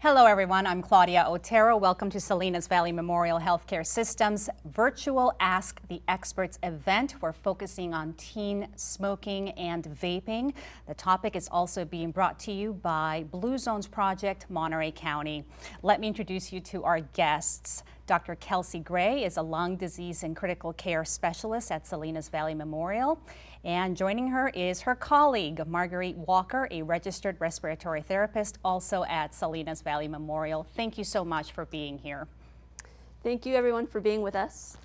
Hello everyone, I'm Claudia Otero. Welcome to Salinas Valley Memorial Healthcare System's virtual Ask the Experts event. We're focusing on teen smoking and vaping. The topic is also being brought to you by Blue Zones Project, Monterey County. Let me introduce you to our guests. Dr. Kelsey Gray is a lung disease and critical care specialist at Salinas Valley Memorial. And joining her is her colleague, Marguerite Walker, a registered respiratory therapist, also at Salinas Valley Memorial. Thank you so much for being here. Thank you, everyone, for being with us.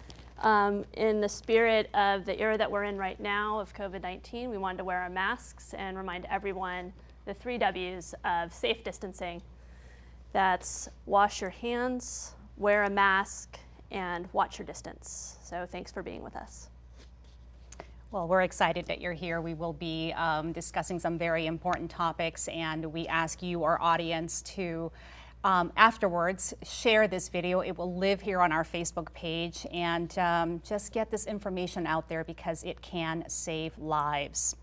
In the spirit of the era that we're in right now of COVID-19, we wanted to wear our masks and remind everyone the 3 W's of safe distancing. That's wash your hands, wear a mask, and watch your distance. So thanks for being with us. Well, we're excited that you're here. We will be discussing some very important topics, and we ask you, our audience, to afterwards share this video. It will live here on our Facebook page, and just get this information out there because it can save lives.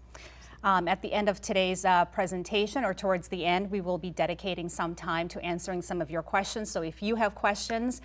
At the end of today's presentation, or towards the end, we will be dedicating some time to answering some of your questions. So if you have questions,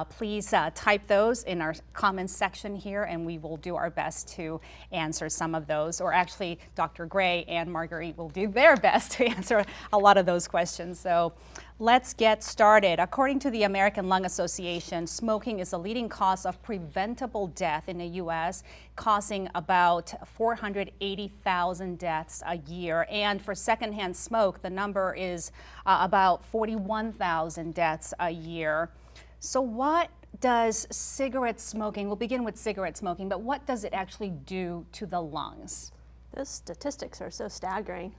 please type those in our comments section here, and we will do our best to answer some of those. Or actually, Dr. Gray and Marguerite will do their best to answer a lot of those questions. So let's get started. According to the American Lung Association, smoking is the leading cause of preventable death in the U.S., causing about 480,000 deaths a year. And for secondhand smoke, the number is about 41,000 deaths a year. So what does cigarette smoking, we'll begin with cigarette smoking, but what does it actually do to the lungs? Those statistics are so staggering.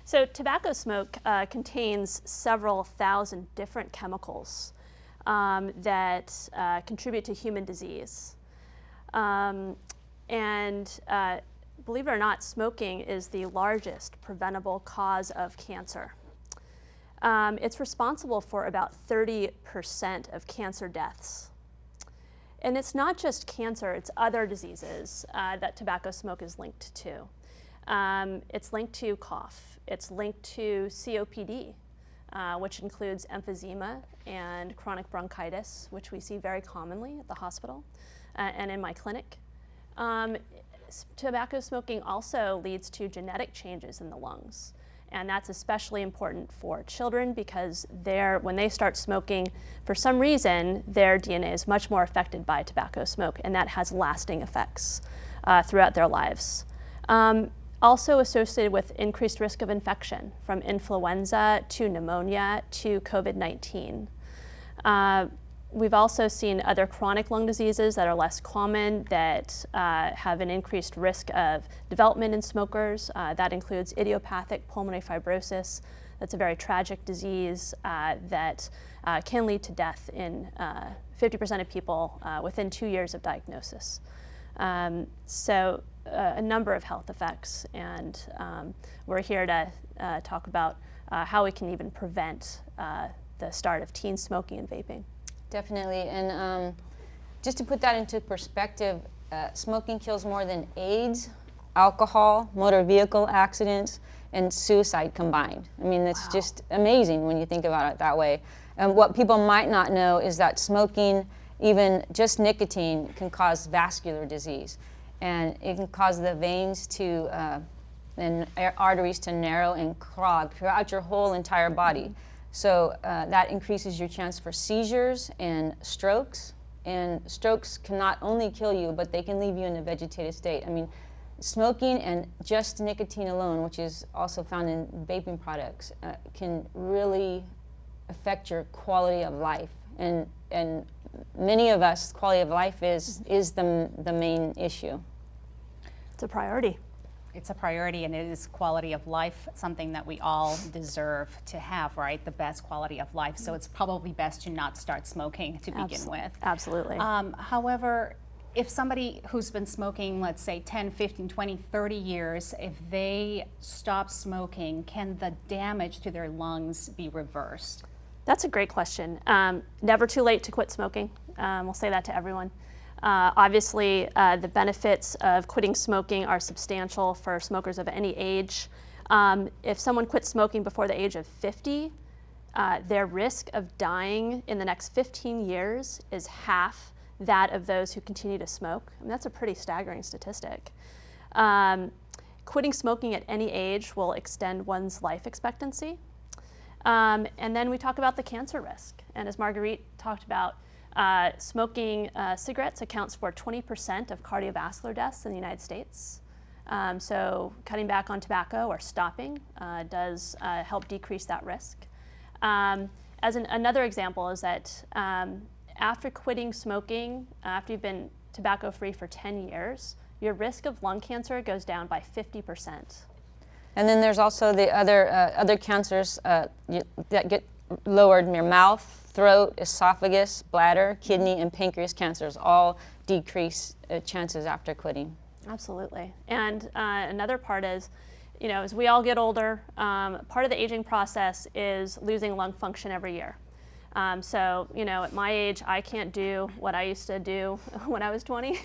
So tobacco smoke contains several thousand different chemicals that contribute to human disease. Believe it or not, smoking is the largest preventable cause of cancer. It's responsible for about 30% of cancer deaths. And it's not just cancer, it's other diseases that tobacco smoke is linked to. It's linked to cough. It's linked to COPD, which includes emphysema and chronic bronchitis, which we see very commonly at the hospital and in my clinic. Tobacco smoking also leads to genetic changes in the lungs. And that's especially important for children because when they start smoking, for some reason, their DNA is much more affected by tobacco smoke, and that has lasting effects throughout their lives. Also associated with increased risk of infection, from influenza to pneumonia to COVID-19. We've also seen other chronic lung diseases that are less common that have an increased risk of development in smokers. That includes idiopathic pulmonary fibrosis. That's a very tragic disease that can lead to death in 50% of people within 2 years of diagnosis. So a number of health effects, and we're here to talk about how we can even prevent the start of teen smoking and vaping. Definitely, and just to put that into perspective, smoking kills more than AIDS, alcohol, motor vehicle accidents, and suicide combined. I mean, it's just amazing when you think about it that way. And what people might not know is that smoking, even just nicotine, can cause vascular disease. And it can cause the veins to, and arteries to narrow and clog throughout your whole entire body. So that increases your chance for seizures and strokes. And strokes can not only kill you, but they can leave you in a vegetative state. I mean, smoking and just nicotine alone, which is also found in vaping products, can really affect your quality of life. And many of us, quality of life is the main issue. It's a priority. It's a priority, and it is quality of life, something that we all deserve to have, right? The best quality of life. So it's probably best to not start smoking to begin with. Absolutely. However, if somebody who's been smoking, let's say 10, 15, 20, 30 years, if they stop smoking, can the damage to their lungs be reversed? That's a great question. Never too late to quit smoking. We'll say that to everyone. Obviously, the benefits of quitting smoking are substantial for smokers of any age. If someone quits smoking before the age of 50, their risk of dying in the next 15 years is half that of those who continue to smoke. I mean, that's a pretty staggering statistic. Quitting smoking at any age will extend one's life expectancy. And then we talk about the cancer risk. And as Marguerite talked about, smoking cigarettes accounts for 20% of cardiovascular deaths in the United States. So cutting back on tobacco or stopping does help decrease that risk. Another example is that after quitting smoking, after you've been tobacco-free for 10 years, your risk of lung cancer goes down by 50%. And then there's also the other cancers that get lowered in your mouth, throat, esophagus, bladder, kidney, and pancreas cancers all decrease chances after quitting. Absolutely. And another part is, as we all get older, part of the aging process is losing lung function every year. So, at my age, I can't do what I used to do when I was 20.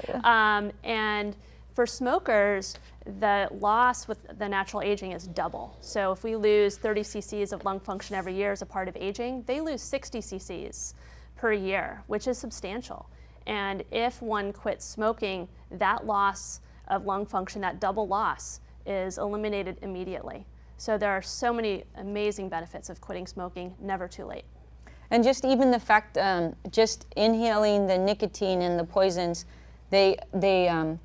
Yeah. And for smokers, the loss with the natural aging is double. So if we lose 30 cc's of lung function every year as a part of aging, they lose 60 cc's per year, which is substantial. And if one quits smoking, that loss of lung function, that double loss, is eliminated immediately. So there are so many amazing benefits of quitting smoking, never too late. And just even the fact, just inhaling the nicotine and the poisons, they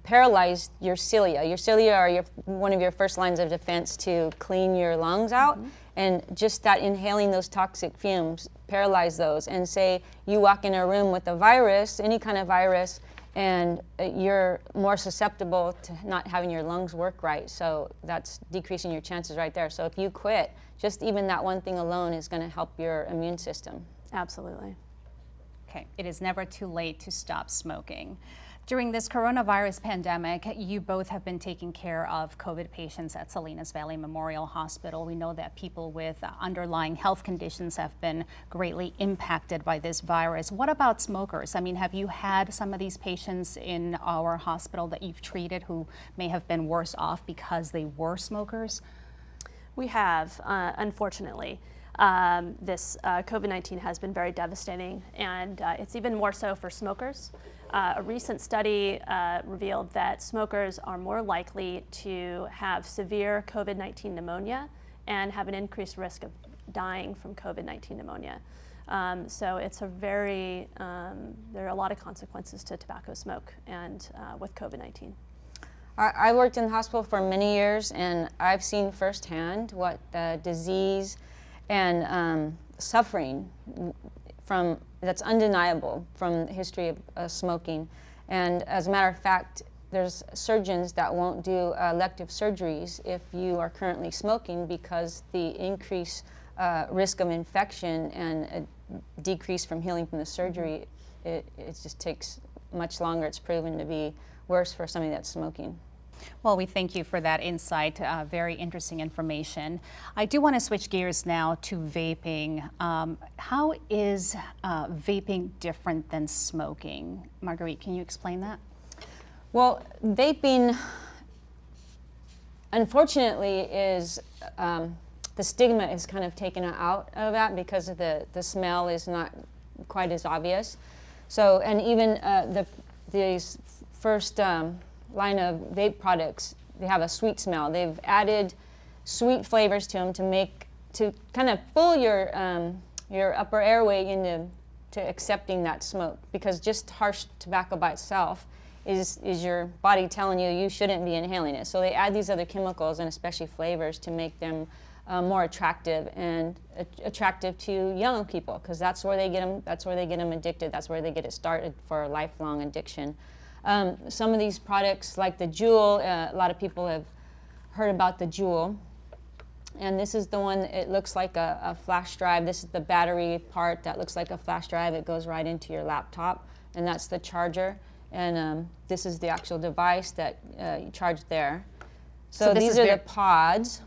paralyze your cilia. Your cilia are one of your first lines of defense to clean your lungs out. Mm-hmm. And just that inhaling those toxic fumes paralyze those. And say you walk in a room with a virus, any kind of virus, and you're more susceptible to not having your lungs work right. So that's decreasing your chances right there. So if you quit, just even that one thing alone is going to help your immune system. Absolutely. Okay, it is never too late to stop smoking. During this coronavirus pandemic, you both have been taking care of COVID patients at Salinas Valley Memorial Hospital. We know that people with underlying health conditions have been greatly impacted by this virus. What about smokers? I mean, have you had some of these patients in our hospital that you've treated who may have been worse off because they were smokers? We have, unfortunately. This COVID-19 has been very devastating, and it's even more so for smokers. A recent study revealed that smokers are more likely to have severe COVID-19 pneumonia and have an increased risk of dying from COVID-19 pneumonia. So it's there are a lot of consequences to tobacco smoke and with COVID-19. I worked in the hospital for many years, and I've seen firsthand what the disease and suffering that's undeniable from the history of smoking. And as a matter of fact, there's surgeons that won't do elective surgeries if you are currently smoking because the increased risk of infection and a decrease from healing from the surgery, it just takes much longer. It's proven to be worse for somebody that's smoking. Well, we thank you for that insight. Very interesting information. I do want to switch gears now to vaping. How is vaping different than smoking? Marguerite, can you explain that? Well, vaping, unfortunately, is the stigma is kind of taken out of that because of the smell is not quite as obvious. So, and even these first line of vape products, they have a sweet smell. They've added sweet flavors to them to kind of fool your upper airway into accepting that smoke, because just harsh tobacco by itself is your body telling you shouldn't be inhaling it. So they add these other chemicals and especially flavors to make them more attractive and attractive to young people, because that's where they get them. That's where they get them addicted. That's where they get it started for a lifelong addiction. Some of these products, like the Juul, a lot of people have heard about the Juul. And this is the one, it looks like a flash drive. This is the battery part that looks like a flash drive. It goes right into your laptop, and that's the charger. And this is the actual device that you charge there. So these are the pods.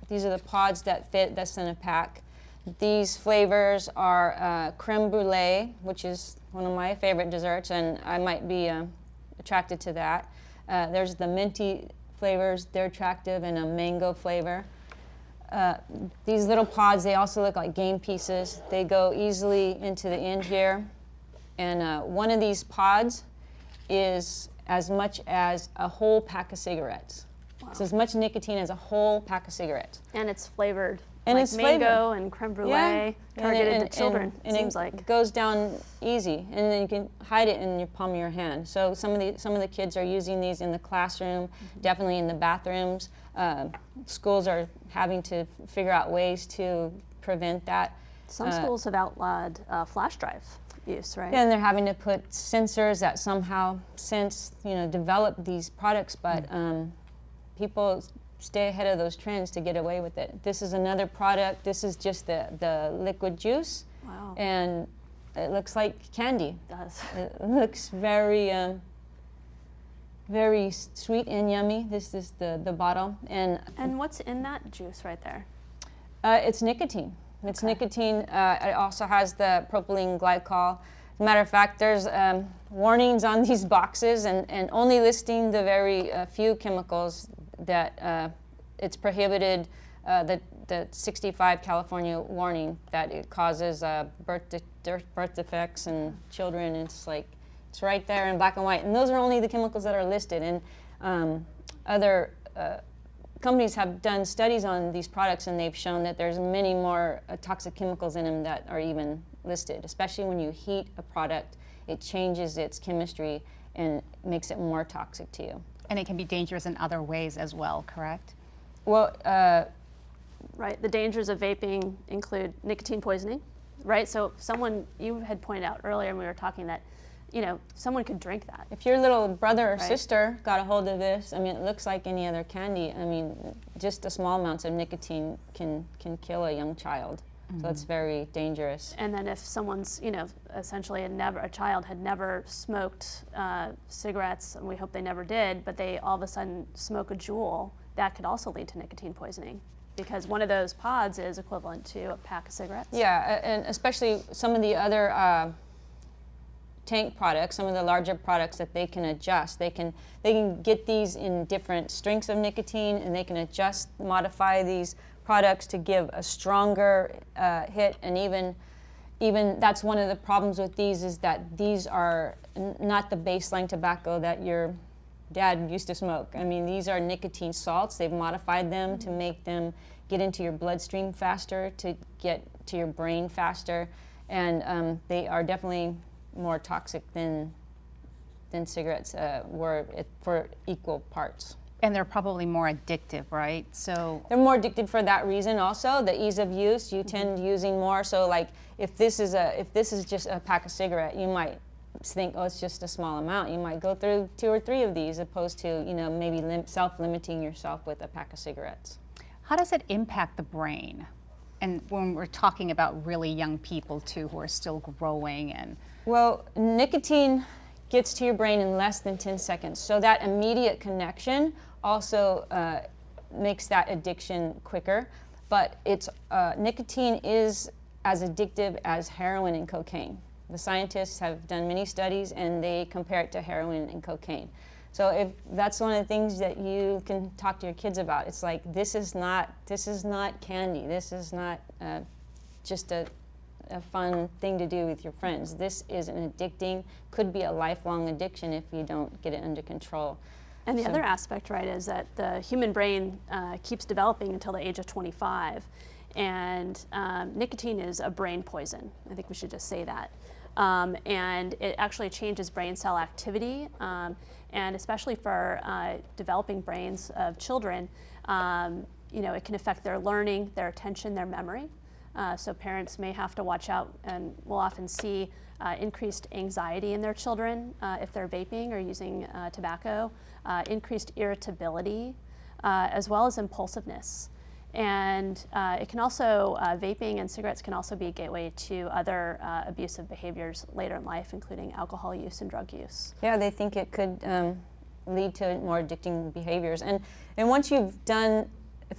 These are the pods that fit, that's in a pack. These flavors are creme brulee, which is one of my favorite desserts, and I might be attracted to that. There's the minty flavors, they're attractive, and a mango flavor. these little pods, they also look like game pieces. They go easily into the end here. And one of these pods is as much as a whole pack of cigarettes. Wow. It's as much nicotine as a whole pack of cigarettes. And it's flavored. And like it's mango flavored. and creme brulee, Yeah. targeted to children, and seems it like. goes down easy, and then you can hide it in your palm of your hand. So some of the kids are using these in the classroom, definitely in the bathrooms. Schools are having to figure out ways to prevent that. Some schools have outlawed flash drive use, right? And they're having to put sensors that somehow develop these products, but people stay ahead of those trends to get away with it. This is another product. This is just the liquid juice. Wow. And it looks like candy. It does. It looks very, very sweet and yummy. This is the bottle. And what's in that juice right there? it's nicotine. It's Okay. nicotine. It also has the propylene glycol. As a matter of fact, there's warnings on these boxes and only listing the very few chemicals that it's prohibited, the 65 California warning that it causes birth defects in children. It's right there in black and white. And those are only the chemicals that are listed. And other companies have done studies on these products, and they've shown that there's many more toxic chemicals in them that are even listed. Especially when you heat a product, it changes its chemistry and makes it more toxic to you. And it can be dangerous in other ways as well, correct? Well, Right. The dangers of vaping include nicotine poisoning, right? So you had pointed out earlier when we were talking that, someone could drink that. if your little brother or Right. sister got a hold of this, I mean, it looks like any other candy. I mean, just the small amounts of nicotine can kill a young child. So it's very dangerous. And then if someone's, essentially a child had never smoked cigarettes, and we hope they never did, but they all of a sudden smoke a Juul, that could also lead to nicotine poisoning, because one of those pods is equivalent to a pack of cigarettes. Yeah, and especially some of the other tank products, some of the larger products that they can adjust. They can get these in different strengths of nicotine, and they can adjust, modify these products to give a stronger hit. And even that's one of the problems with these, is that these are not the baseline tobacco that your dad used to smoke. I mean, these are nicotine salts. They've modified them to make them get into your bloodstream faster, to get to your brain faster, and they are definitely more toxic than cigarettes were for equal parts. And they're probably more addictive, right? So They're more addicted for that reason. Also, the ease of use. You tend using more. So, like, if this is just a pack of cigarette, you might think, oh, it's just a small amount. You might go through 2 or 3 of these, opposed to maybe self-limiting yourself with a pack of cigarettes. how does it impact the brain? And when we're talking about really young people too, who are still growing and Well, nicotine gets to your brain in less than 10 seconds. So that immediate connection also makes that addiction quicker. But nicotine is as addictive as heroin and cocaine. The scientists have done many studies, and they compare it to heroin and cocaine. So if that's one of the things that you can talk to your kids about, it's like, this is not candy. This is not just a fun thing to do with your friends. This is an addicting, could be a lifelong addiction if you don't get it under control. And the other aspect, right, is that the human brain keeps developing until the age of 25. And nicotine is a brain poison. I think we should just say that. And it actually changes brain cell activity. And especially for developing brains of children, it can affect their learning, their attention, their memory. So parents may have to watch out, and we'll often see increased anxiety in their children if they're vaping or using tobacco, increased irritability, as well as impulsiveness. And it can also, vaping and cigarettes can also be a gateway to other abusive behaviors later in life, including alcohol use and drug use. Yeah, they think it could lead to more addicting behaviors. And once you've done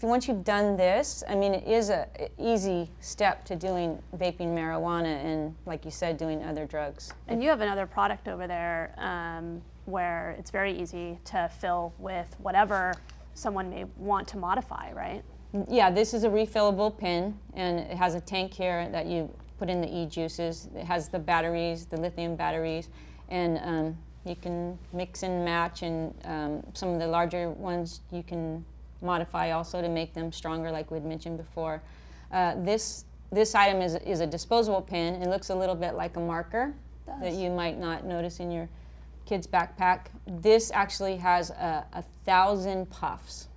this, I mean, it is an easy step to doing vaping marijuana and, like you said, doing other drugs. And you have another product over there where it's very easy to fill with whatever someone may want to modify, right? Yeah, this is a refillable pen, and it has a tank here that you put in the e-juices. It has the batteries, the lithium batteries, and you can mix and match, and some of the larger ones you can modify also to make them stronger, like we'd mentioned before. This item is a disposable pen. It looks a little bit like a marker that you might not notice in your kid's backpack. This actually has 1,000 puffs.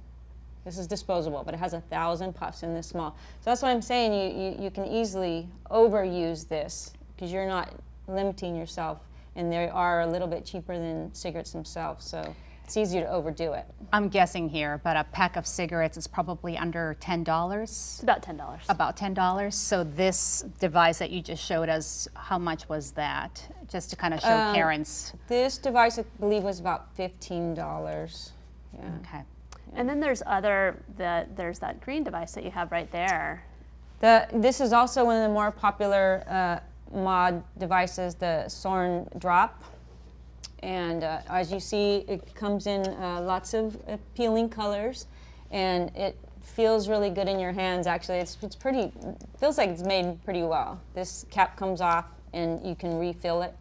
This is disposable, but it has 1,000 puffs in this small. So that's what I'm saying. You can easily overuse this because you're not limiting yourself, and they are a little bit cheaper than cigarettes themselves. So it's easier to overdo it. I'm guessing here, but a pack of cigarettes is probably under $10. It's about $10. About $10. So this device that you just showed us, how much was that? Just to kind of show parents. This device, I believe, was about $15. Yeah. Okay. And then there's there's that green device that you have right there. This is also one of the more popular mod devices, the Sorn Drop. And as you see, it comes in lots of appealing colors, and it feels really good in your hands. Actually, it's pretty. Feels like it's made pretty well. This cap comes off, and you can refill it.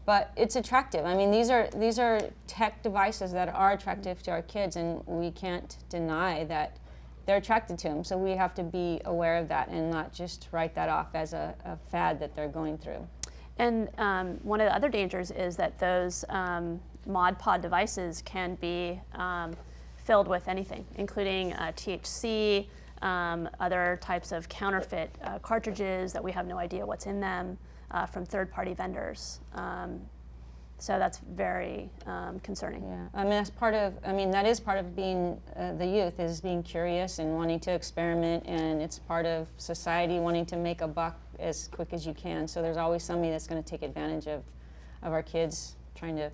But it's attractive. I mean, these are tech devices that are attractive to our kids, and we can't deny that they're attracted to them. So we have to be aware of that and not just write that off as a fad that they're going through. And one of the other dangers is that those Mod Pod devices can be filled with anything, including THC, other types of counterfeit cartridges that we have no idea what's in them from third-party vendors. So that's very concerning. Yeah, I mean that's part of. I mean that is part of being the youth, is being curious and wanting to experiment, and it's part of society wanting to make a buck as quick as you can. So there's always somebody that's going to take advantage of our kids trying to.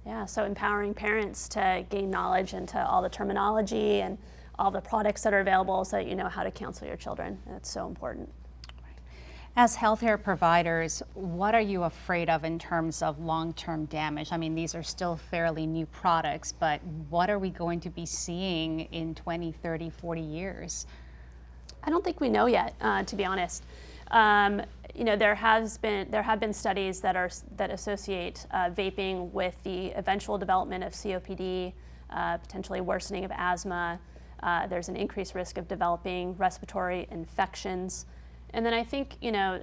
Yeah, so empowering parents to gain knowledge into all the terminology and all the products that are available, so that you know how to counsel your children. And it's so important. As healthcare providers, what are you afraid of in terms of long-term damage? I mean, these are still fairly new products, but what are we going to be seeing in 20, 30, 40 years? I don't think we know yet, to be honest. You know, there have been studies that associate vaping with the eventual development of COPD, potentially worsening of asthma. There's an increased risk of developing respiratory infections. And then I think, you know,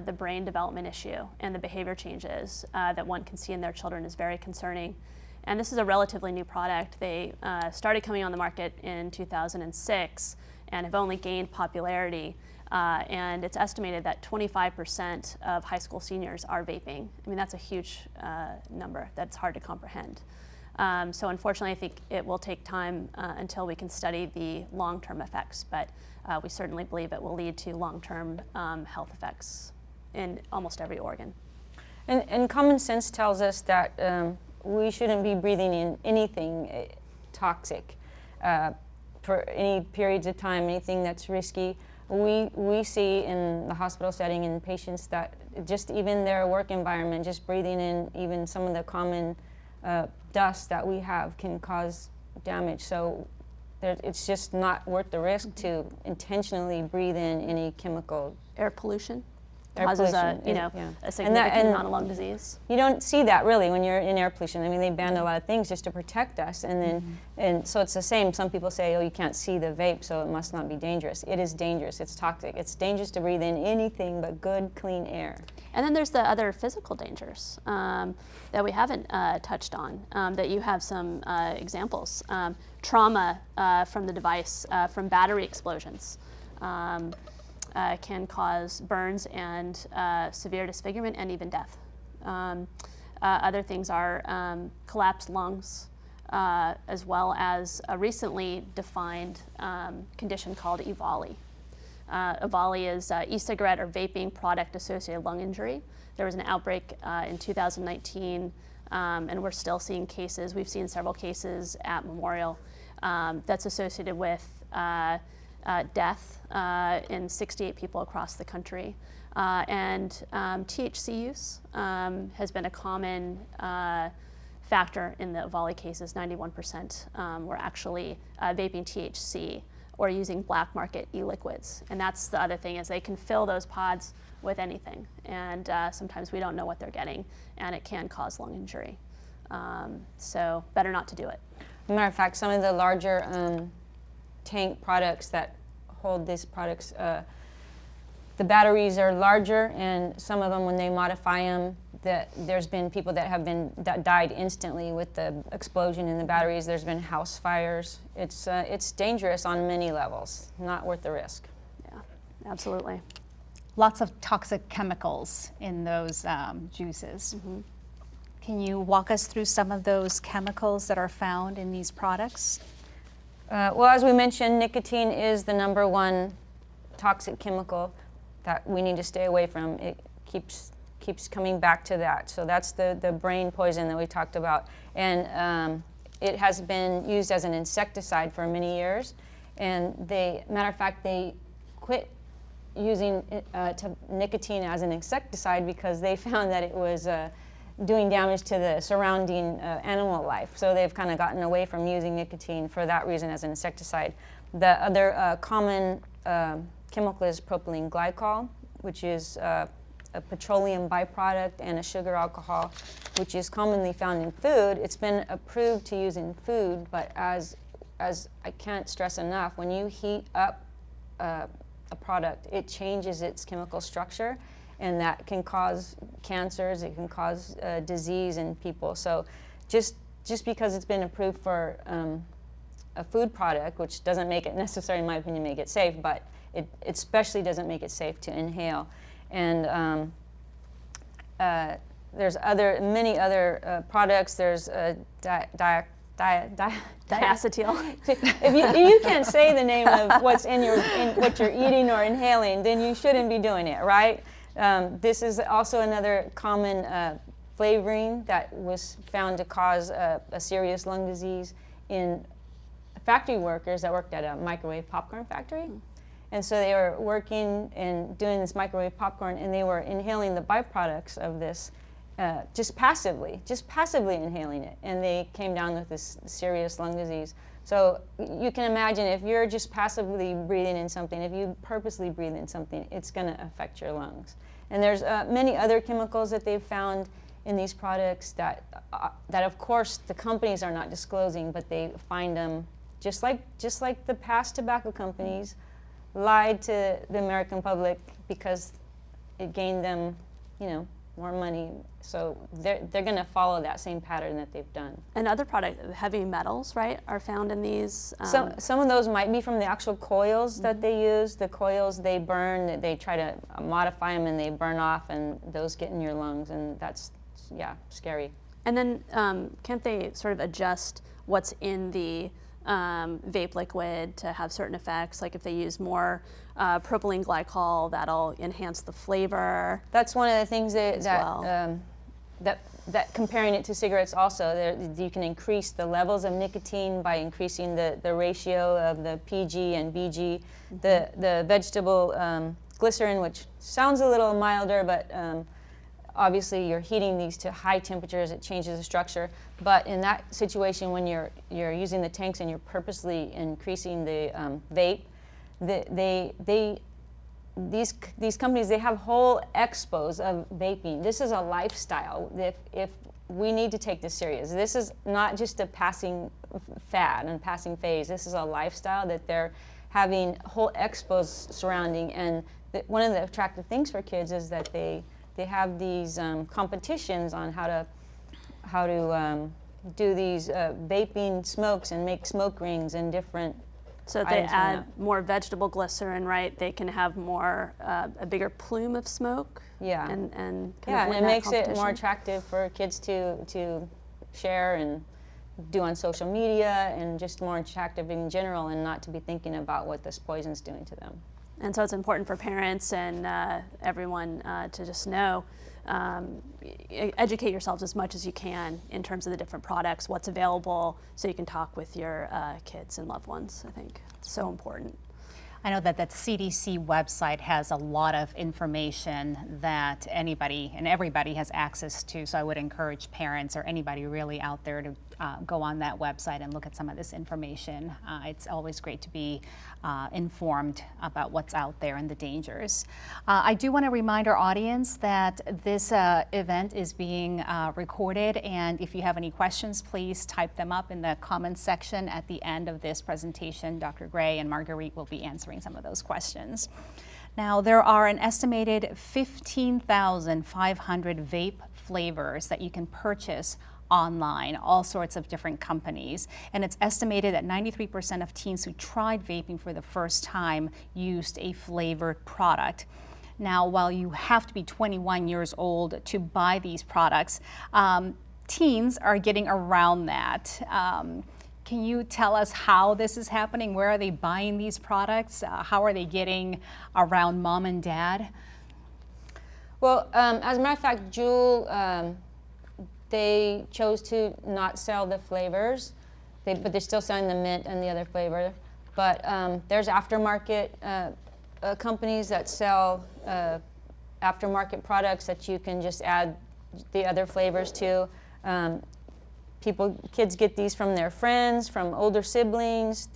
the brain development issue and the behavior changes that one can see in their children is very concerning. And this is a relatively new product. They started coming on the market in 2006 and have only gained popularity. And it's estimated that 25% of high school seniors are vaping. I mean, that's a huge number that's hard to comprehend. So unfortunately, I think it will take time until we can study the long-term effects, but we certainly believe it will lead to long-term health effects in almost every organ. And common sense tells us that we shouldn't be breathing in anything toxic for any periods of time, anything that's risky. We see in the hospital setting in patients that just even their work environment, just breathing in even some of the common dust that we have can cause damage. So it's just not worth the risk to intentionally breathe in any chemical. Air pollution Air causes pollution a significant amount of lung disease. You don't see that really when you're in air pollution. I mean, they banned a lot of things just to protect us, and then and so it's the same. Some people say, oh, you can't see the vape, so it must not be dangerous. It is dangerous. It's toxic. It's dangerous to breathe in anything but good, clean air. And then there's the other physical dangers that we haven't touched on, that you have some examples. Trauma from the device, from battery explosions. Can cause burns and severe disfigurement and even death. Other things are collapsed lungs, as well as a recently defined condition called EVALI. EVALI is e-cigarette or vaping product associated lung injury. There was an outbreak in 2019, and we're still seeing cases. We've seen several cases at Memorial that's associated with death in 68 people across the country. And THC use has been a common factor in the EVALI cases. 91% were actually vaping THC or using black market e-liquids. And that's the other thing, is they can fill those pods with anything. And sometimes we don't know what they're getting, and it can cause lung injury. So better not to do it. Matter of fact, some of the larger tank products that hold these products, the batteries are larger, and some of them, when they modify them, there's been people that died instantly with the explosion in the batteries. There's been house fires. It's dangerous on many levels. Not worth the risk. Yeah, absolutely. Lots of toxic chemicals in those juices. Can you walk us through some of those chemicals that are found in these products? Well, as we mentioned, nicotine is the #1 toxic chemical that we need to stay away from. It keeps coming back to that. So that's the brain poison that we talked about. And it has been used as an insecticide for many years. And matter of fact, they quit using nicotine as an insecticide because they found that it was doing damage to the surrounding animal life. So they've kind of gotten away from using nicotine for that reason as an insecticide. The other common chemical is propylene glycol, which is a petroleum byproduct and a sugar alcohol, which is commonly found in food. It's been approved to use in food, but as I can't stress enough, when you heat up a product, it changes its chemical structure, and that can cause cancers, it can cause disease in people. So just because it's been approved for a food product, which doesn't make it necessary, in my opinion, make it safe, but it especially doesn't make it safe to inhale. And there's many other products. There's diacetyl. If you can't say the name of what's in what you're eating or inhaling, then you shouldn't be doing it, right? This is also another common flavoring that was found to cause a serious lung disease in factory workers that worked at a microwave popcorn factory. And so they were working and doing this microwave popcorn, and they were inhaling the byproducts of this just passively inhaling it. And they came down with this serious lung disease. So you can imagine, if you're just passively breathing in something, if you purposely breathe in something, it's going to affect your lungs. And there's many other chemicals that they've found in these products that of course the companies are not disclosing, but they find them just like the past tobacco companies lied to the American public because it gained them, more money. So they're going to follow that same pattern that they've done. And other heavy metals, right, are found in these? Some of those might be from the actual coils that they use. The coils they burn, they try to modify them and they burn off, and those get in your lungs, and that's, scary. And then can't they sort of adjust what's in the vape liquid to have certain effects? Like if they use more propylene glycol, that'll enhance the flavor. That's one of the things that comparing it to cigarettes also, you can increase the levels of nicotine by increasing the ratio of the PG and BG. The vegetable glycerin, which sounds a little milder, but obviously you're heating these to high temperatures, it changes the structure. But in that situation, when you're using the tanks and you're purposely increasing the vape, these companies, they have whole expos of vaping. This is a lifestyle. If we need to take this serious. This is not just a passing fad and passing phase. This is a lifestyle that they're having whole expos surrounding. And one of the attractive things for kids is that they have these competitions on how to do these vaping smokes and make smoke rings and different. So if they add more vegetable glycerin, right, they can have more a bigger plume of smoke. Yeah. And and it makes it more attractive for kids to share and do on social media, and just more attractive in general, and not to be thinking about what this poison's doing to them. And so it's important for parents and everyone to just know, educate yourselves as much as you can in terms of the different products, what's available, so you can talk with your kids and loved ones. I think it's so important. I know that the CDC website has a lot of information that anybody and everybody has access to, so I would encourage parents or anybody really out there to go on that website and look at some of this information. It's always great to be informed about what's out there and the dangers. I do want to remind our audience that this event is being recorded, and if you have any questions, please type them up in the comments section at the end of this presentation. Dr. Gray and Marguerite will be answering some of those questions. Now, there are an estimated 15,500 vape flavors that you can purchase online, all sorts of different companies. And it's estimated that 93% of teens who tried vaping for the first time used a flavored product. Now, while you have to be 21 years old to buy these products, teens are getting around that. Can you tell us how this is happening? Where are they buying these products? How are they getting around mom and dad? Well, as a matter of fact, Juul, they chose to not sell the flavors, but they're still selling the mint and the other flavor. But there's aftermarket companies that sell aftermarket products that you can just add the other flavors to. Kids get these from their friends, from older siblings.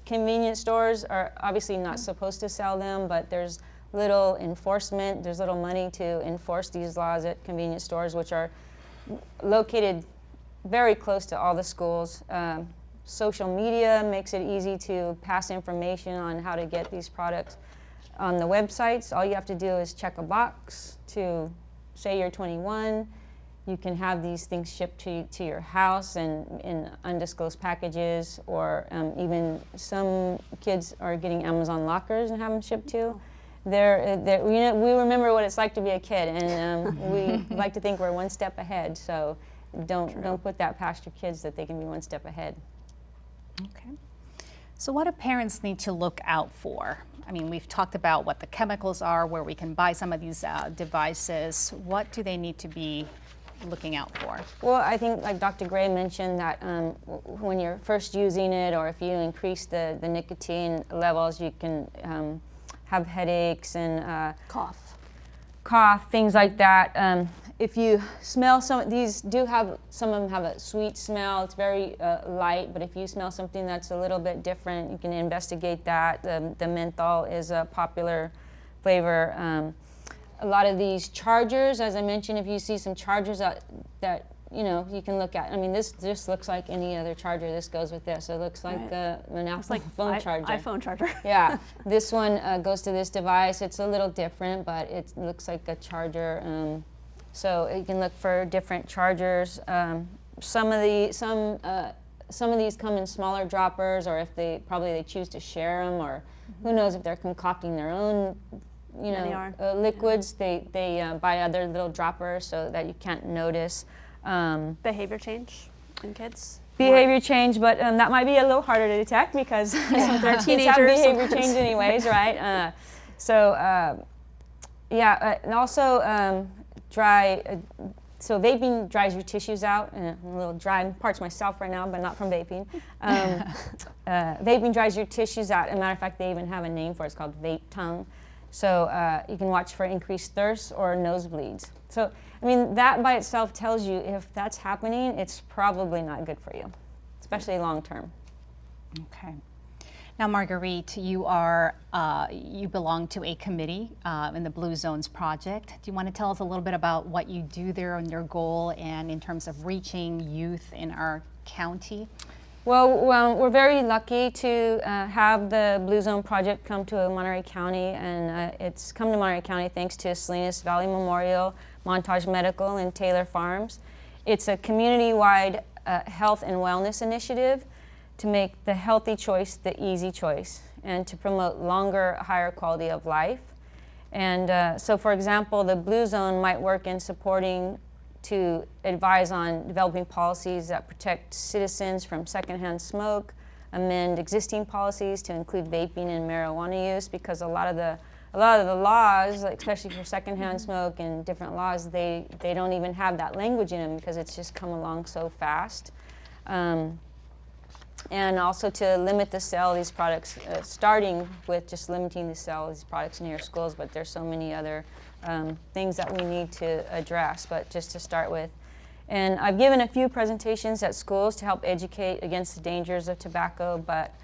Convenience stores are obviously not supposed to sell them, but there's little enforcement. There's little money to enforce these laws at convenience stores, which are located very close to all the schools. Social media makes it easy to pass information on how to get these products on the websites. All you have to do is check a box to say you're 21. You can have these things shipped to your house and in undisclosed packages, or even some kids are getting Amazon lockers and have them shipped to. We remember what it's like to be a kid, and we like to think we're one step ahead. So don't put that past your kids that they can be one step ahead. Okay. So what do parents need to look out for? I mean, we've talked about what the chemicals are, where we can buy some of these devices. What do they need to be looking out for? Well, I think like Dr. Gray mentioned that when you're first using it, or if you increase the nicotine levels, you can have headaches and Cough, things like that. If you smell some of them have a sweet smell. It's very light, but if you smell something that's a little bit different, you can investigate that. The menthol is a popular flavor. A lot of these chargers, as I mentioned, if you see some chargers that you can look at. I mean, this just looks like any other charger. This goes with this. It looks like an Apple phone charger. iPhone charger. Yeah, this one goes to this device. It's a little different, but it looks like a charger. So you can look for different chargers. Some of these come in smaller droppers, or if they choose to share them, or who knows if they're concocting their own liquids. They buy other little droppers so that you can't notice. Behavior change in kids. Behavior change, but that might be a little harder to detect because they're kids teenagers. have behavior change anyways, right? And also so vaping dries your tissues out. I'm a little dry in parts myself right now, but not from vaping. Vaping dries your tissues out. As a matter of fact, they even have a name for it. It's called vape tongue. So you can watch for increased thirst or nosebleeds. So, I mean, that by itself tells you if that's happening, it's probably not good for you, especially long term. Okay. Now, Marguerite, you belong to a committee in the Blue Zones Project. Do you want to tell us a little bit about what you do there and your goal, and in terms of reaching youth in our county? Well, we're very lucky to have the Blue Zone Project come to Monterey County, and it's come to Monterey County thanks to Salinas Valley Memorial, Montage Medical, and Taylor Farms. It's a community-wide health and wellness initiative to make the healthy choice the easy choice, and to promote longer, higher quality of life. And so, for example, the Blue Zone might work in supporting to advise on developing policies that protect citizens from secondhand smoke, amend existing policies to include vaping and marijuana use, because a lot of the laws, like especially for secondhand smoke and different laws, they don't even have that language in them because it's just come along so fast. and also to limit the sale of these products, starting with just limiting the sale of these products in your schools, but there's so many other things that we need to address, but just to start with. And I've given a few presentations at schools to help educate against the dangers of tobacco, but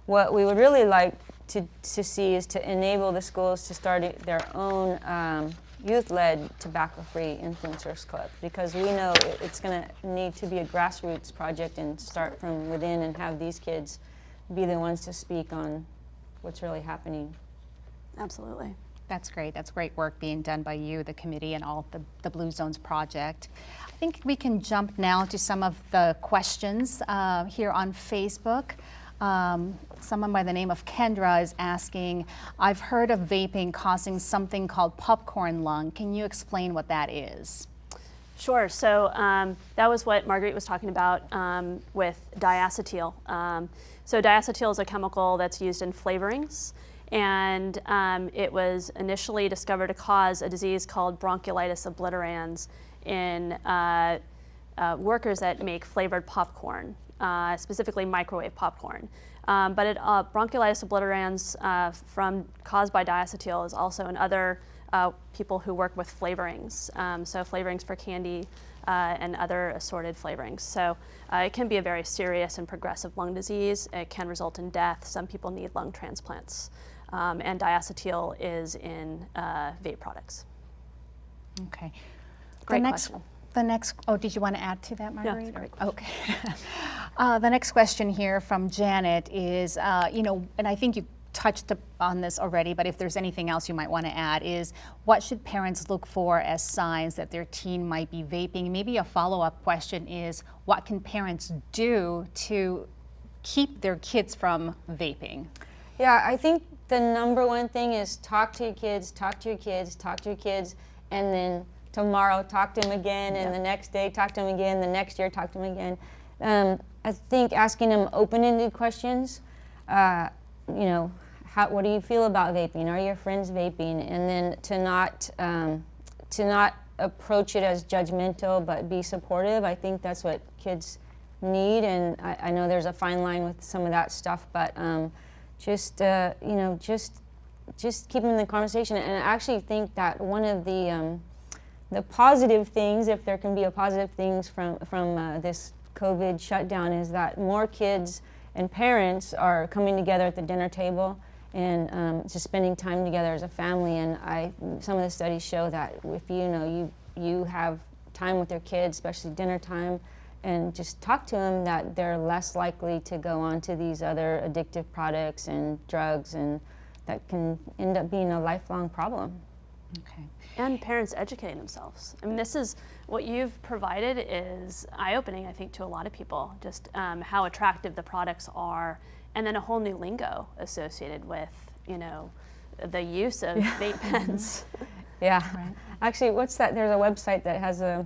what we would really like to see is to enable the schools to start their own youth-led tobacco-free influencers club, because we know it's going to need to be a grassroots project and start from within and have these kids be the ones to speak on what's really happening. Absolutely. That's great. That's great work being done by you, the committee, and all the Blue Zones project. I think we can jump now to some of the questions here on Facebook. Someone by the name of Kendra is asking, I've heard of vaping causing something called popcorn lung. Can you explain what that is? Sure. So that was what Marguerite was talking about with diacetyl. So diacetyl is a chemical that's used in flavorings, and it was initially discovered to cause a disease called bronchiolitis obliterans in workers that make flavored popcorn, specifically microwave popcorn. But bronchiolitis obliterans caused by diacetyl is also in other people who work with flavorings, so flavorings for candy and other assorted flavorings. So it can be a very serious and progressive lung disease. It can result in death. Some people need lung transplants. And diacetyl is in vape products. Okay. Great question. Oh, did you want to add to that, Marguerite? No, it's a great question. Okay. The next question here from Janet is, and I think you touched on this already, but if there's anything else you might want to add, is what should parents look for as signs that their teen might be vaping? Maybe a follow-up question is, what can parents do to keep their kids from vaping? Yeah, I think the number one thing is talk to your kids, talk to your kids, talk to your kids, and then tomorrow talk to them again, and the next day talk to them again, the next year talk to them again. I think asking them open-ended questions, what do you feel about vaping? Are your friends vaping? And then to not approach it as judgmental, but be supportive. I think that's what kids need, and I know there's a fine line with some of that stuff, but just keeping the conversation. And I actually think that one of the positive things, if there can be a positive things from this COVID shutdown, is that more kids and parents are coming together at the dinner table and just spending time together as a family. And some of the studies show that if you have time with your kids, especially dinner time, and just talk to them, that they're less likely to go on to these other addictive products and drugs, and that can end up being a lifelong problem. Okay. And parents educating themselves. I mean, this is what you've provided is eye-opening, I think, to a lot of people, just how attractive the products are, and then a whole new lingo associated with, the use of vape pens. Yeah. Right. Actually, what's that? There's a website that has a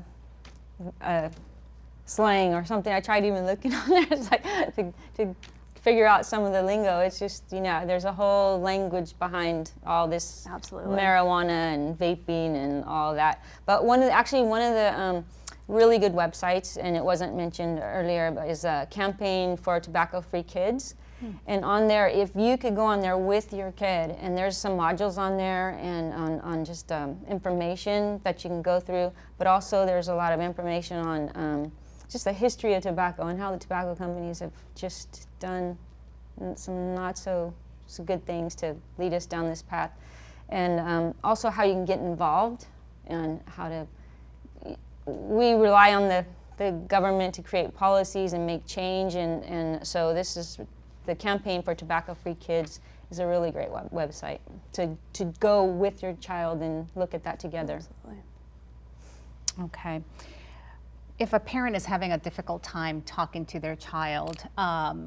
slang or something. I tried even looking on there. It's like to figure out some of the lingo. It's just, there's a whole language behind all this. Absolutely. Marijuana and vaping and all that. But one of the really good websites, and it wasn't mentioned earlier, but is a campaign for tobacco-free kids. And on there, if you could go on there with your kid, and there's some modules on there and on just information that you can go through, but also there's a lot of information on just the history of tobacco and how the tobacco companies have just done some not so good things to lead us down this path. And also how you can get involved and how to, we rely on the government to create policies and make change, and so this is the campaign for tobacco-free kids is a really great website to go with your child and look at that together. Absolutely. Okay. If a parent is having a difficult time talking to their child,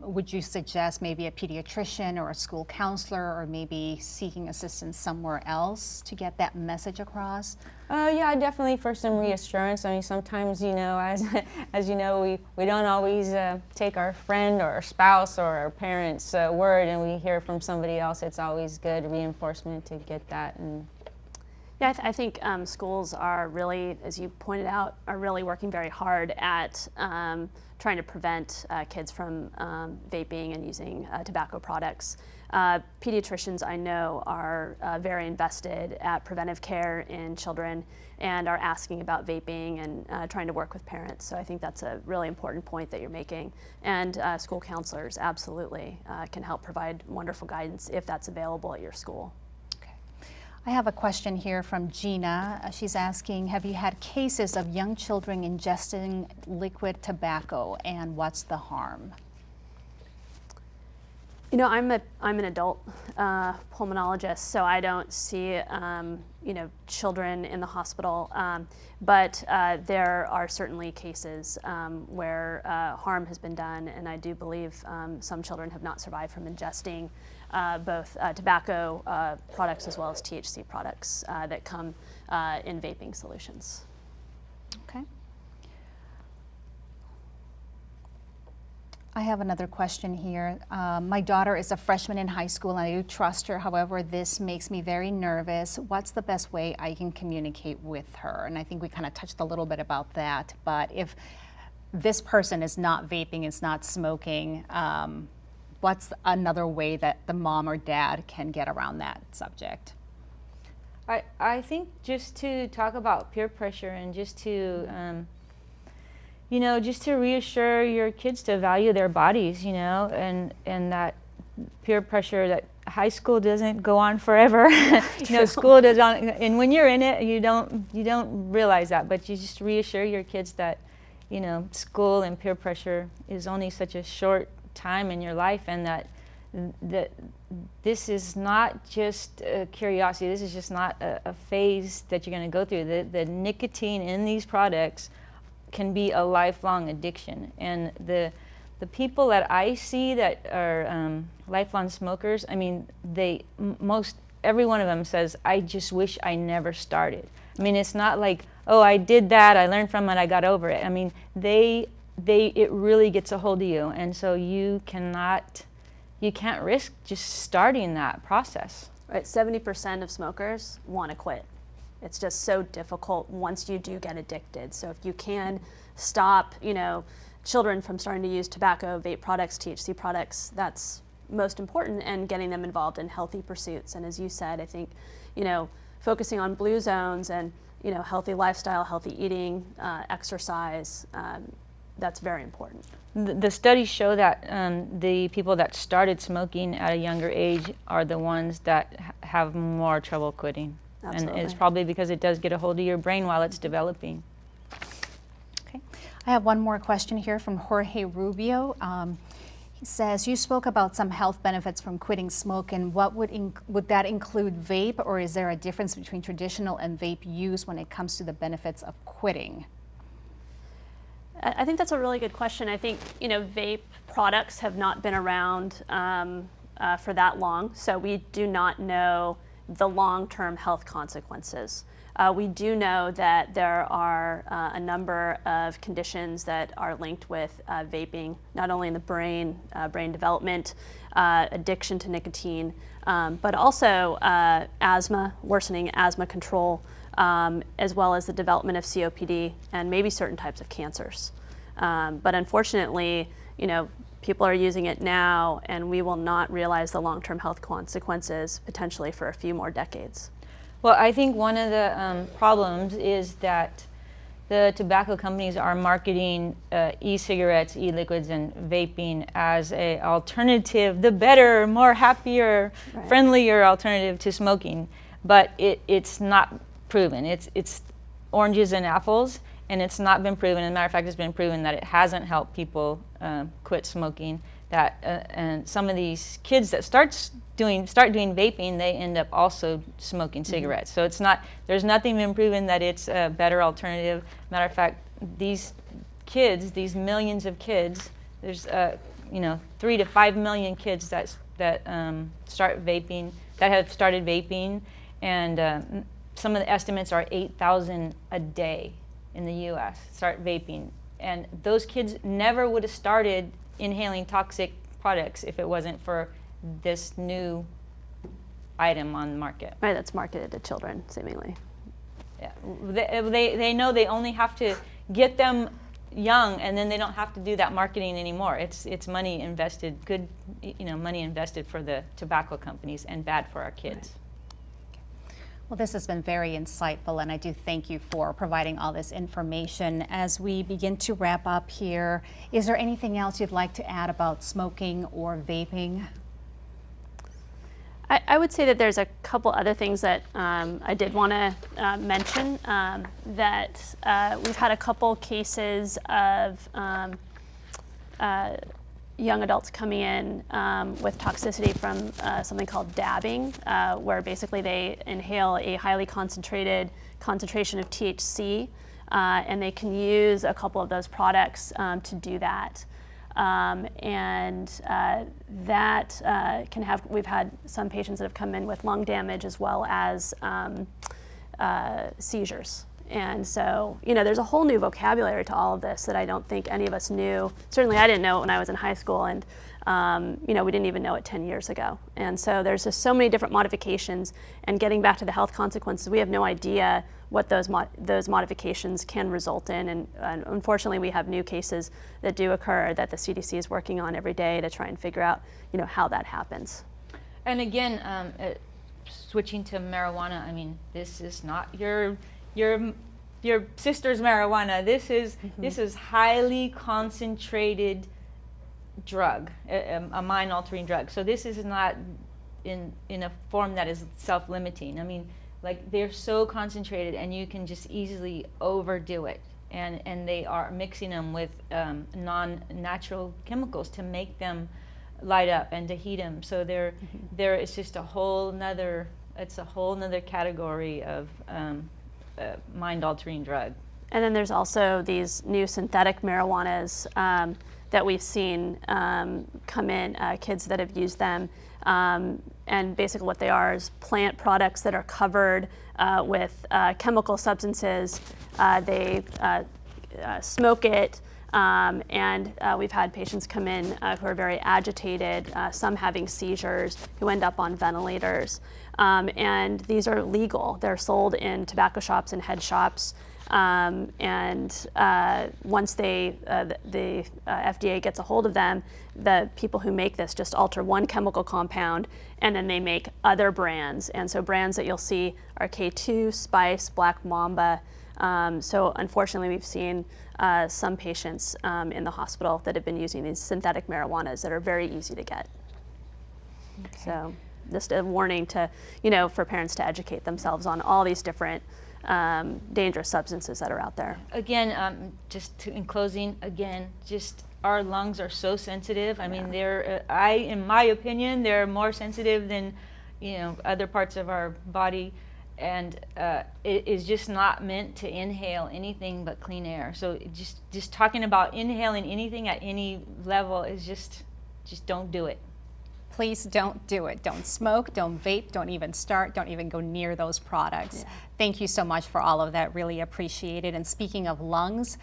would you suggest maybe a pediatrician or a school counselor, or maybe seeking assistance somewhere else to get that message across? Yeah, definitely for some reassurance. I mean, sometimes, as you know, we don't always take our friend or our spouse or our parents' word, and we hear from somebody else. It's always good reinforcement to get that. And Yeah, I think schools are really, as you pointed out, are really working very hard at trying to prevent kids from vaping and using tobacco products. Pediatricians I know are very invested at preventive care in children and are asking about vaping and trying to work with parents. So I think that's a really important point that you're making. And school counselors absolutely can help provide wonderful guidance if that's available at your school. I have a question here from Gina. She's asking, have you had cases of young children ingesting liquid tobacco, and what's the harm? You know, I'm an adult pulmonologist, so I don't see children in the hospital. But there are certainly cases where harm has been done, and I do believe some children have not survived from ingesting both tobacco products as well as THC products that come in vaping solutions. Okay. I have another question here. My daughter is a freshman in high school and I do trust her. However, this makes me very nervous. What's the best way I can communicate with her? And I think we kind of touched a little bit about that. But if this person is not vaping, is not smoking, what's another way that the mom or dad can get around that subject? I think just to talk about peer pressure and just to just to reassure your kids to value their bodies, and that peer pressure, that high school doesn't go on forever. School does on, and when you're in it, you don't realize that, but you just reassure your kids that, school and peer pressure is only such a short time in your life, and that this is not just a curiosity. This is just not a phase that you're going to go through. The nicotine in these products can be a lifelong addiction, and the people that I see that are lifelong smokers, I mean, every one of them says, I just wish I never started. I mean, it's not like, oh, I did that, I learned from it, I got over it. I mean, it really gets a hold of you, and so you can't risk just starting that process. Right, 70% of smokers want to quit. It's just so difficult once you do get addicted. So if you can stop, children from starting to use tobacco, vape products, THC products, that's most important, and getting them involved in healthy pursuits. And as you said, I think, focusing on blue zones and, healthy lifestyle, healthy eating, exercise, that's very important. The studies show that the people that started smoking at a younger age are the ones that have more trouble quitting. Absolutely. And it's probably because it does get a hold of your brain while it's developing. Okay. I have one more question here from Jorge Rubio. He says, you spoke about some health benefits from quitting smoking. What would that include vape, or is there a difference between traditional and vape use when it comes to the benefits of quitting? I think that's a really good question. I think, vape products have not been around for that long, so we do not know the long-term health consequences. We do know that there are a number of conditions that are linked with vaping, not only in the brain development, addiction to nicotine, but also asthma, worsening asthma control, as well as the development of COPD and maybe certain types of cancers. But unfortunately, people are using it now, and we will not realize the long-term health consequences potentially for a few more decades. Well, I think one of the problems is that the tobacco companies are marketing e-cigarettes, e-liquids, and vaping as an alternative, the better, more happier, Right. friendlier alternative to smoking. But it's not proven. It's oranges and apples, and it's not been proven. As a matter of fact, it's been proven that it hasn't helped people quit smoking. That and some of these kids that start doing vaping, they end up also smoking cigarettes. So it's not. There's nothing been proven that it's a better alternative. Matter of fact, these kids, these millions of kids, there's 3 to 5 million kids that start vaping, that have started vaping, and some of the estimates are 8,000 a day in the U.S. start vaping, and those kids never would have started inhaling toxic products if it wasn't for this new item on the market. Right, that's marketed to children, seemingly. Yeah. They know they only have to get them young, and then they don't have to do that marketing anymore. It's money invested, good, money invested for the tobacco companies and bad for our kids. Well, this has been very insightful, and I do thank you for providing all this information. As we begin to wrap up here, is there anything else you'd like to add about smoking or vaping? I would say that there's a couple other things that I did want to mention, that we've had a couple cases of young adults coming in with toxicity from something called dabbing, where basically they inhale a highly concentrated concentration of THC, and they can use a couple of those products to do that. That can have, we've had some patients that have come in with lung damage as well as seizures. And so, there's a whole new vocabulary to all of this that I don't think any of us knew. Certainly I didn't know it when I was in high school, and we didn't even know it 10 years ago. And so there's just so many different modifications, and getting back to the health consequences, we have no idea what those modifications can result in. And unfortunately, we have new cases that do occur that the CDC is working on every day to try and figure out, how that happens. And again, switching to marijuana, I mean, this is not your sister's marijuana. This is highly concentrated drug, a mind-altering drug. So this is not in a form that is self-limiting. I mean, like, they're so concentrated, and you can just easily overdo it. And they are mixing them with non-natural chemicals to make them light up and to heat them. So there is just a whole nother category of mind-altering drug. And then there's also these new synthetic marijuanas that we've seen come in, kids that have used them. And basically what they are is plant products that are covered with chemical substances. They smoke it, and we've had patients come in who are very agitated, some having seizures, who end up on ventilators. And these are legal. They're sold in tobacco shops and head shops. Once the FDA gets a hold of them, the people who make this just alter one chemical compound, and then they make other brands. And so brands that you'll see are K2, Spice, Black Mamba. So unfortunately, we've seen some patients in the hospital that have been using these synthetic marijuanas that are very easy to get. Okay. So just a warning to, for parents to educate themselves on all these different dangerous substances that are out there. Again, in closing, just our lungs are so sensitive. I mean, in my opinion, they're more sensitive than, other parts of our body, and it is just not meant to inhale anything but clean air. So just talking about inhaling anything at any level is just don't do it. Please don't do it. Don't smoke, don't vape, don't even go near those products. Yeah. Thank you so much for all of that, really appreciate it. And speaking of lungs,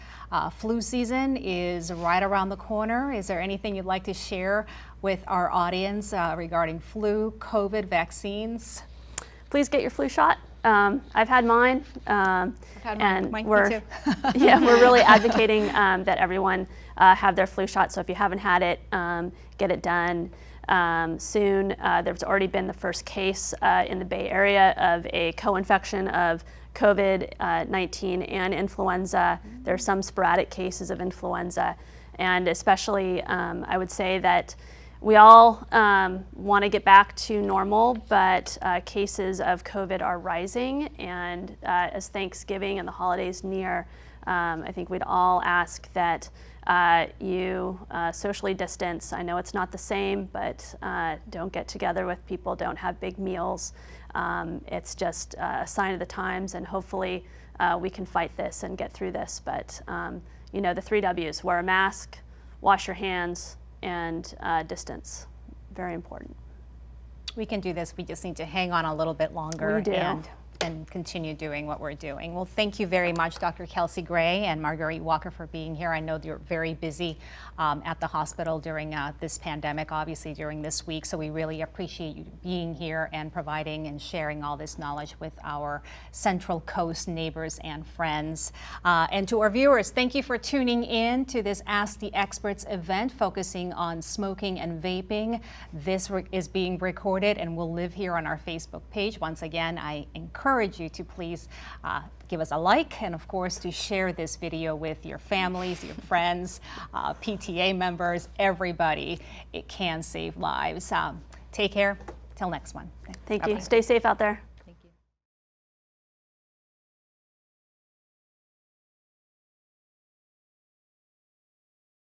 flu season is right around the corner. Is there anything you'd like to share with our audience regarding flu, COVID, vaccines? Please get your flu shot. I've had mine. I've had mine. Me too. We're really advocating that everyone have their flu shot. So if you haven't had it, get it done. Soon. There's already been the first case in the Bay Area of a co-infection of COVID-19 and influenza. There are some sporadic cases of influenza, and especially I would say that we all want to get back to normal, but cases of COVID are rising, and as Thanksgiving and the holidays near, I think we'd all ask that you socially distance. I know it's not the same, but don't get together with people, don't have big meals. It's just a sign of the times, and hopefully we can fight this and get through this. But the 3 W's: wear a mask, wash your hands, and distance. Very important. We can do this. We just need to hang on a little bit longer. We do. And and continue doing what we're doing. Well, thank you very much, Dr. Kelsey Gray and Marguerite Walker, for being here. I know you're very busy at the hospital during this pandemic, obviously during this week, so we really appreciate you being here and providing and sharing all this knowledge with our Central Coast neighbors and friends. And to our viewers, thank you for tuning in to this Ask the Experts event focusing on smoking and vaping. This is being recorded and will live here on our Facebook page. Once again, I encourage you to please give us a like, and of course to share this video with your families, your friends, PTA members, everybody. It can save lives. Take care. Till next one. Thank Bye-bye. you. Stay safe out there.